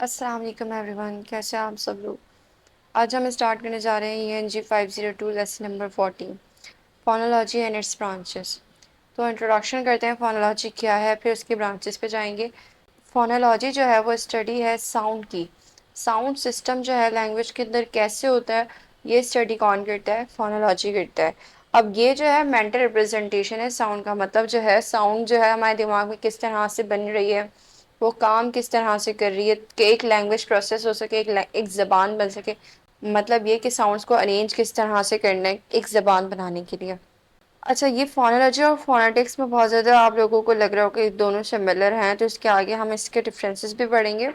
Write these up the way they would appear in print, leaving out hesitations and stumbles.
अस्सलाम वालेकुम एवरीवन, कैसे हैं आप सब लोग। आज हम स्टार्ट करने जा रहे हैं ENG 502 lesson number 14 phonology and it's branches. तो इंट्रोडक्शन करते हैं, फोनोलॉजी क्या है, फिर उसके ब्रांचेस पे जाएंगे। फोनोलॉजी जो है वो स्टडी है साउंड की। साउंड सिस्टम जो है लैंग्वेज के अंदर कैसे होता है, ये स्टडी कौन करता है, फोनोलॉजी करता है। अब ये जो है मेंटल रिप्रेजेंटेशन है साउंड का, मतलब जो है साउंड जो है हमारे दिमाग में किस तरह से बन रही है, वो काम किस तरह से कर रही है कि एक लैंग्वेज प्रोसेस हो सके, एक ज़बान बन सके। मतलब ये कि साउंड्स को अरेंज किस तरह से करना है एक ज़बान बनाने के लिए। अच्छा, ये फोनोलॉजी और फोनेटिक्स में बहुत ज़्यादा आप लोगों को लग रहा हो कि दोनों सिमिलर हैं, तो इसके आगे हम इसके डिफरेंसेस भी पढ़ेंगे।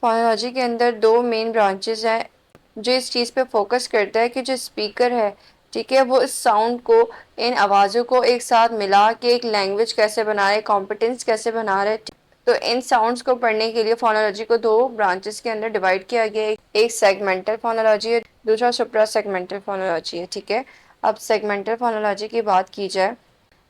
फोनोलॉजी के अंदर दो मेन ब्रांचेस हैं जो इस चीज़ पे फोकस करता है कि जो स्पीकर है, ठीक है, वो इस साउंड को, इन आवाज़ों को एक साथ मिला के एक लैंग्वेज कैसे बना रहे, कॉम्पिटेंस कैसे बना रहे। तो इन साउंड्स को पढ़ने के लिए फोनोलॉजी को दो ब्रांचेस के अंदर डिवाइड किया गया है। एक सेगमेंटल फोनोलॉजी है, दूसरा सुप्रा सेगमेंटल फोनोलॉजी है। ठीक है, अब सेगमेंटल फोनोलॉजी की बात की जाए,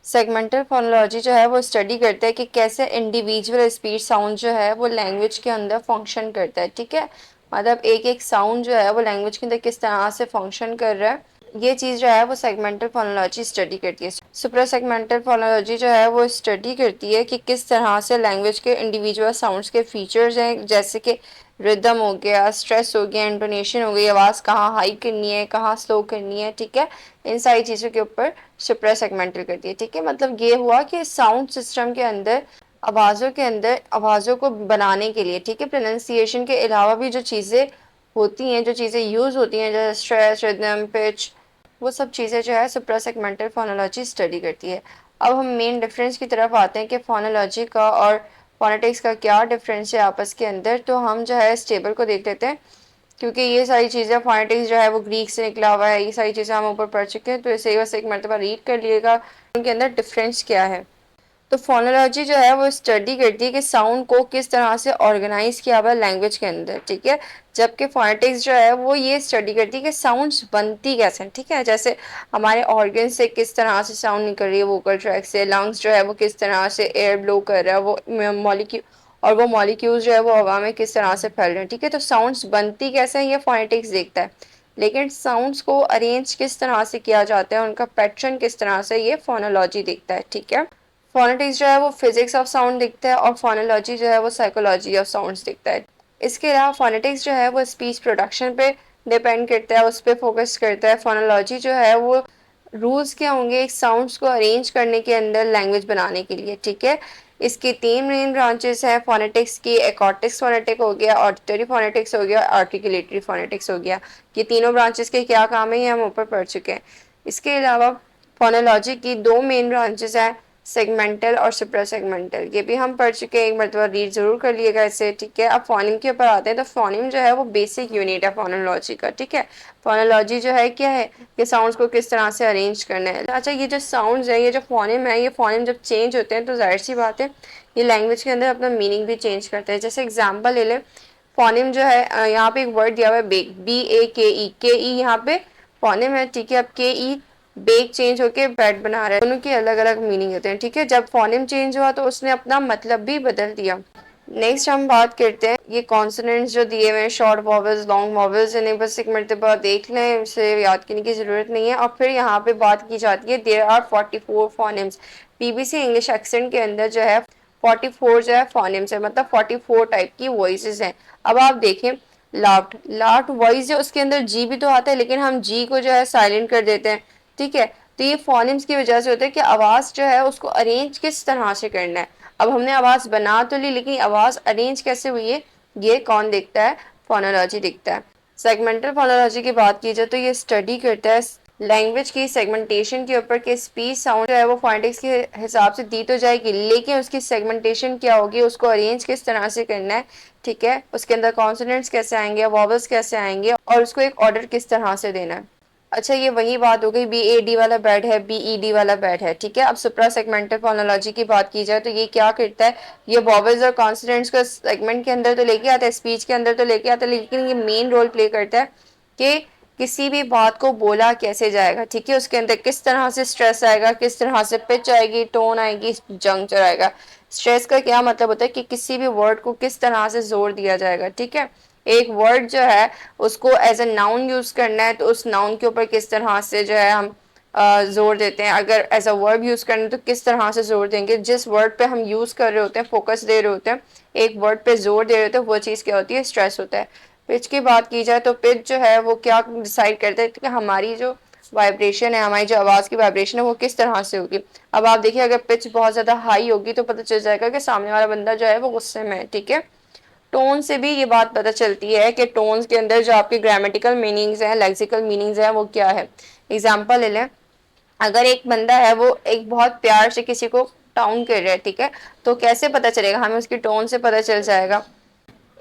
सेगमेंटल फोनोलॉजी जो है वो स्टडी करता है कि कैसे इंडिविजुअल स्पीच साउंड जो है वो लैंग्वेज के अंदर फंक्शन करता है। ठीक है, मतलब एक एक साउंड जो है वो लैंग्वेज के अंदर किस तरह से फंक्शन कर रहा है, ये चीज़ जो है वो सेगमेंटल फोनोलॉजी स्टडी करती है। सुप्रा सेगमेंटल फोनोलॉजी जो है वो स्टडी करती है कि किस तरह से लैंग्वेज के इंडिविजुअल साउंड्स के फीचर्स हैं, जैसे कि रिदम हो गया, स्ट्रेस हो गया, इंटोनेशन हो गई, आवाज़ कहाँ हाई करनी है, कहाँ स्लो करनी है। ठीक है, इन सारी चीज़ों के ऊपर सुप्रा सेगमेंटल करती है। ठीक है, मतलब ये हुआ कि साउंड सिस्टम के अंदर आवाज़ों को बनाने के लिए, ठीक है, प्रोनाउंसिएशन के अलावा भी जो चीज़ें होती हैं, जो चीज़ें यूज़ होती हैं, जैसे स्ट्रेस, रिदम, पिच, वो सब चीज़ें जो है सुप्रा सेगमेंटल फोनोलॉजी स्टडी करती है। अब हम मेन डिफरेंस की तरफ आते हैं कि फोनोलॉजी का और फोनेटिक्स का क्या डिफरेंस है आपस के अंदर। तो हम जो है इस टेबल को देख लेते हैं, क्योंकि ये सारी चीज़ें फोनेटिक्स जो है वो ग्रीक से निकला हुआ है, ये सारी चीज़ें हम ऊपर पढ़ चुके हैं, तो इसे बस एक मरतबा रीड कर लिएगा उनके अंदर डिफरेंस क्या है। तो फोनोलॉजी जो है वो स्टडी करती है कि साउंड को किस तरह से ऑर्गेनाइज किया हुआ है लैंग्वेज के अंदर। ठीक है, जबकि फोनेटिक्स जो है वो ये स्टडी करती है कि साउंड्स बनती कैसे हैं। ठीक है, जैसे हमारे ऑर्गन से किस तरह से साउंड निकल रही है, वोकल ट्रैक से, लंग्स जो है वो किस तरह से एयर ब्लो कर रहा है, वो मॉलिक्यूल, और वो मॉलिक्यूल्स जो है वो हवा में किस तरह से फैल रहे हैं। ठीक है, तो साउंड्स बनती कैसे हैं ये फोनेटिक्स देखता है, लेकिन साउंड्स को अरेंज किस तरह से किया जाता है, उनका पैटर्न किस तरह से, ये फोनोलॉजी देखता है। ठीक है, फोनेटिक्स जो है वो फिजिक्स ऑफ साउंड दिखता है और फोनोलॉजी जो है वो साइकोलॉजी ऑफ साउंड्स दिखता है। इसके अलावा फोनेटिक्स जो है वो स्पीच प्रोडक्शन पे डिपेंड करता है, उस पर फोकस करता है। फोनोलॉजी जो है वो रूल्स क्या होंगे एक साउंड्स को अरेंज करने के अंदर लैंग्वेज बनाने के लिए। ठीक है, इसकी तीन मेन ब्रांचेस हैं फोनेटिक्स की, एकॉटिक्स फोनेटिक हो गया, ऑडिटरी फोनेटिक्स हो गया, आर्टिकुलेटरी फोनेटिक्स हो गया। ये तीनों ब्रांचेस के क्या काम है ये हम ऊपर पढ़ चुके हैं। इसके अलावा फोनोलॉजी की दो मेन ब्रांचेस हैं, सेगमेंटल और सुप्रा सेगमेंटल, ये भी हम पढ़ चुके हैं, एक मरतबा रीड जरूर कर लिएगा इसे। ठीक है, अब फोनिम के ऊपर आते हैं, तो फोनिम जो है वो बेसिक यूनिट है फोनोलॉजी का। ठीक है, फोनोलॉजी जो है क्या है, ये साउंड्स को किस तरह से अरेंज करना है। अच्छा, ये जो साउंड्स है, ये जो फोनिम है, ये फोनिम जब चेंज होते हैं तो जाहिर सी बात है ये लैंग्वेज के अंदर अपना मीनिंग भी चेंज करते हैं। जैसे एग्जाम्पल ले लें, फोनिम जो है यहाँ पे एक वर्ड दिया हुआ है बेक, BAKE, यहाँ पे फोनिम है। ठीक है, अब KE बेक चेंज होके ब्रेड बना रहा है, दोनों के अलग अलग मीनिंग होते हैं। ठीक है, जब फोनिम चेंज हुआ तो उसने अपना मतलब भी बदल दिया। नेक्स्ट हम बात करते हैं ये कॉन्सोनेंट्स जो दिए हुए हैं, शॉर्ट वॉवल्स, लॉन्ग वॉवल्स, इन्हें बस एक मरतबा देख लें, इसे याद करने की ज़रूरत नहीं है। और फिर यहाँ पे बात की जाती है there are 44 phonemes. BBC English accent के अंदर जो है 44 जो है फोनिम्स है, मतलब 44 टाइप की वॉइसेस हैं। अब आप देखें, लाफ्ट लाफ्ट वॉइस है, उसके अंदर जी भी तो आता है, लेकिन हम जी को जो है साइलेंट कर देते हैं। ठीक है, तो ये फोनिम्स की वजह से होता है कि आवाज़ जो है उसको अरेंज किस तरह से करना है। अब हमने आवाज़ बना तो ली, लेकिन आवाज़ अरेंज कैसे हुई है ये कौन देखता है, फोनोलॉजी देखता है। सेगमेंटल फोनोलॉजी की बात की जाए तो ये स्टडी करता है लैंग्वेज की सेगमेंटेशन के ऊपर कि स्पीच साउंड जो है वो फोनेटिक्स के हिसाब से दी तो जाएगी, लेकिन उसकी सेगमेंटेशन क्या होगी, उसको अरेंज किस तरह से करना है। ठीक है, उसके अंदर कॉन्सोनेंट्स कैसे आएंगे, वॉवल्स कैसे आएंगे, और उसको एक ऑर्डर किस तरह से देना है। अच्छा, ये वही बात हो गई, BAD वाला बैड है, BED वाला बैड है। ठीक है, अब सुप्रा सेगमेंटल फोनोलॉजी की बात की जाए तो ये क्या करता है, ये वॉवल्स और कॉन्सोनेंट्स को सेगमेंट के अंदर तो लेके आता है, स्पीच के अंदर तो लेके आता है, लेकिन ये मेन रोल प्ले करता है कि किसी भी बात को बोला कैसे जाएगा। ठीक है, उसके अंदर किस तरह से स्ट्रेस आएगा, किस तरह से पिच आएगी, टोन आएगी, जंक्चर आएगा। स्ट्रेस का क्या मतलब होता है कि किसी भी वर्ड को किस तरह से जोर दिया जाएगा, ठीक है। एक वर्ड जो है उसको एज अ नाउन यूज करना है तो उस नाउन के ऊपर किस तरह से जो है हम जोर देते हैं, अगर एज अ वर्ब यूज करना है तो किस तरह से जोर देंगे, जिस वर्ड पे हम यूज कर रहे होते हैं, फोकस दे रहे होते हैं, एक वर्ड पे जोर दे रहे होते हैं, वो चीज क्या होती है, स्ट्रेस होता है। पिच की बात की जाए तो पिच जो है वो क्या डिसाइड करता है कि हमारी जो वाइब्रेशन है, हमारी जो आवाज की वाइब्रेशन है वो किस तरह से होगी। अब आप देखिए अगर पिच बहुत ज्यादा हाई होगी तो पता चल जाएगा कि सामने वाला बंदा जो है वो गुस्से में है, ठीक है। टोन से भी ये बात पता चलती है कि टोन्स के अंदर जो आपके ग्रामेटिकल मीनिंग्स हैं, लेक्सिकल मीनिंग्स हैं, वो क्या है। एग्जाम्पल ले लें, अगर एक बंदा है वो एक बहुत प्यार से किसी को टाउन कर रहा है, ठीक है, तो कैसे पता चलेगा, हमें उसकी टोन से पता चल जाएगा।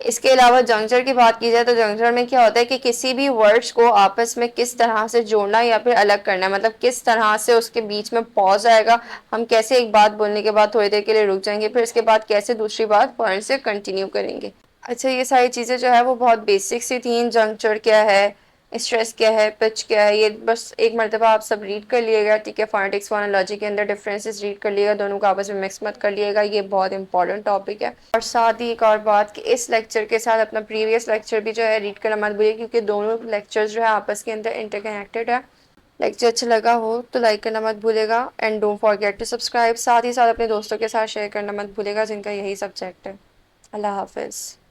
इसके अलावा जंक्चर की बात की जाए तो जंक्चर में क्या होता है कि किसी भी वर्ड्स को आपस में किस तरह से जोड़ना या फिर अलग करना है, मतलब किस तरह से उसके बीच में पॉज आएगा, हम कैसे एक बात बोलने के बाद थोड़ी देर के लिए रुक जाएंगे, फिर इसके बाद कैसे दूसरी बात फौरन से कंटिन्यू करेंगे। अच्छा, ये सारी चीज़ें जो है वो बहुत बेसिक सी थी। जंक्चर क्या है, स्ट्रेस क्या है, पिच क्या है, ये बस एक मरतबा आप सब रीड कर लिएगा, ठीक है। फोनेटिक्स फोनोलॉजी के अंदर डिफरेंसेस रीड कर लिएगा, दोनों को आपस में मिक्स मत कर लिएगा, ये बहुत इंपॉर्टेंट टॉपिक है। और साथ ही एक और बात कि इस लेक्चर के साथ अपना प्रीवियस लेक्चर भी जो है रीड करना मत भूलिए, क्योंकि दोनों लेक्चर्स जो है आपस के अंदर इंटरकनेक्टेड है। लेक्चर अच्छा लगा हो तो लाइक करना मत भूलेगा and don't forget to subscribe. साथ ही साथ अपने दोस्तों के साथ शेयर करना मत भूलेगा जिनका यही सब्जेक्ट है। अल्लाह हाफिज़।